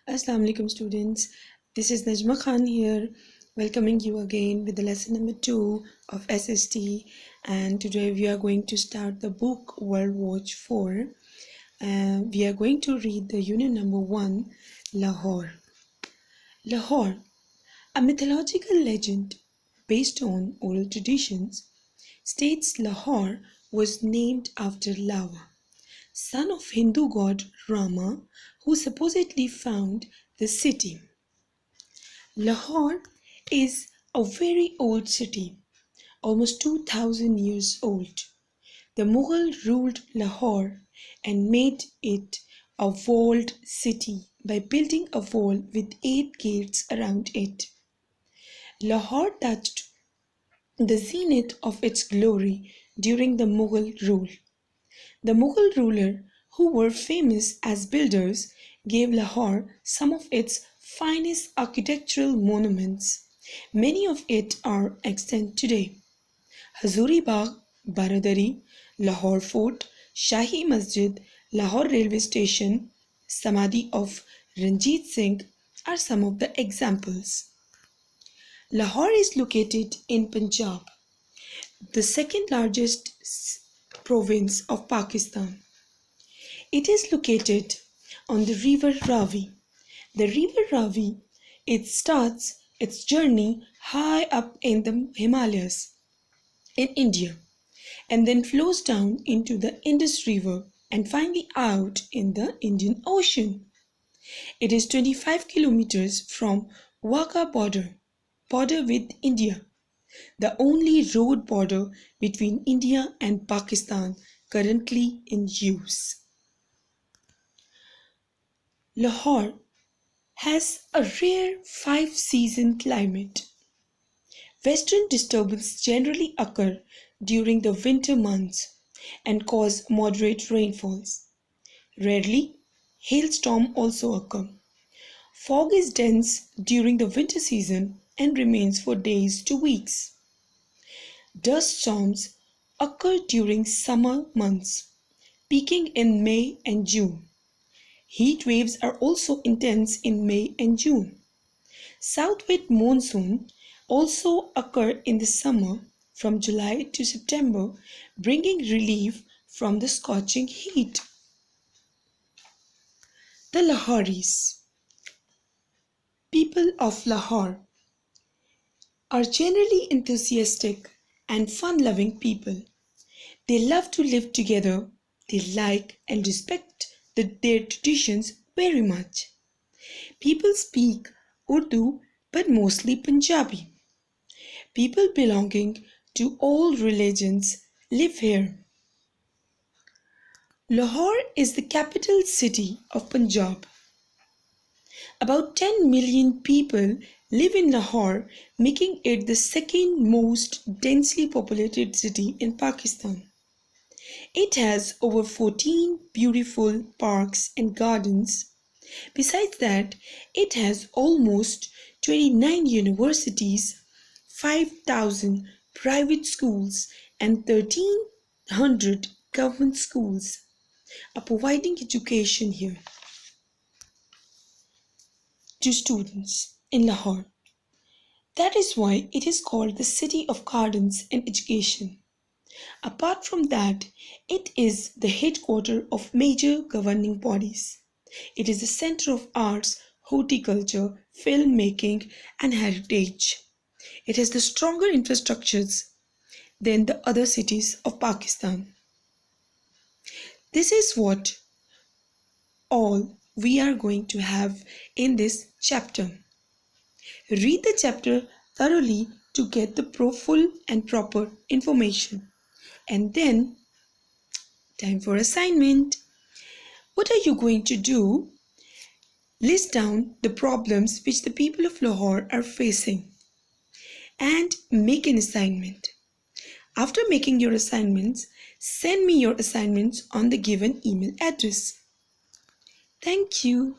Assalamu alaikum students. This is Najma Khan here, welcoming you again with the lesson number 2 of SST, and today we are going to start the book World Watch 4. We are going to read the unit number 1, Lahore. Lahore, a mythological legend based on oral traditions, states Lahore was named after Lava, son of Hindu god Rama, who supposedly found the city. Lahore is a very old city, almost 2000 years old. The Mughal ruled Lahore and made it a walled city by building a wall with 8 gates around it. Lahore touched the zenith of its glory during the Mughal rule. The Mughal ruler, who were famous as builders, gave Lahore some of its finest architectural monuments. Many of it are extant today. Hazuri Bagh, Baradari, Lahore Fort, Shahi Masjid, Lahore Railway Station, Samadhi of Ranjit Singh are some of the examples. Lahore is located in Punjab, the second largest province of Pakistan. It is located on the river Ravi. The river Ravi, it starts its journey high up in the Himalayas in India and then flows down into the Indus River and finally out in the Indian Ocean. It is 25 kilometers from Wagah border with India, the only road border between India and Pakistan currently in use. Lahore has a rare 5-season climate. Western disturbances generally occur during the winter months and cause moderate rainfalls. Rarely, hailstorms also occur. Fog is dense during the winter season and remains for days to weeks. Dust storms occur during summer months, peaking in May and June. Heat waves are also intense in May and June. Southwest monsoon also occur in the summer from July to September, bringing relief from the scorching heat. The Lahoris, people of Lahore, are generally enthusiastic and fun-loving people. They love to live together. They like and respect their traditions very much. People speak Urdu but mostly Punjabi. People belonging to all religions live here. Lahore is the capital city of Punjab. About 10 million people live in Lahore, making it the second most densely populated city in Pakistan. It has over 14 beautiful parks and gardens. Besides that, it has almost 29 universities, 5,000 private schools and 1,300 government schools are providing education here to students in Lahore. That is why it is called the City of Gardens and Education. Apart from that, it is the headquarters of major governing bodies. It is the center of arts, horticulture, filmmaking, and heritage. It has the stronger infrastructures than the other cities of Pakistan. This is what all we are going to have in this chapter. Read the chapter thoroughly to get the full and proper information. And then, time for assignment. What are you going to do? List down the problems which the people of Lahore are facing and make an assignment. After making your assignments, send me your assignments on the given email address. Thank you.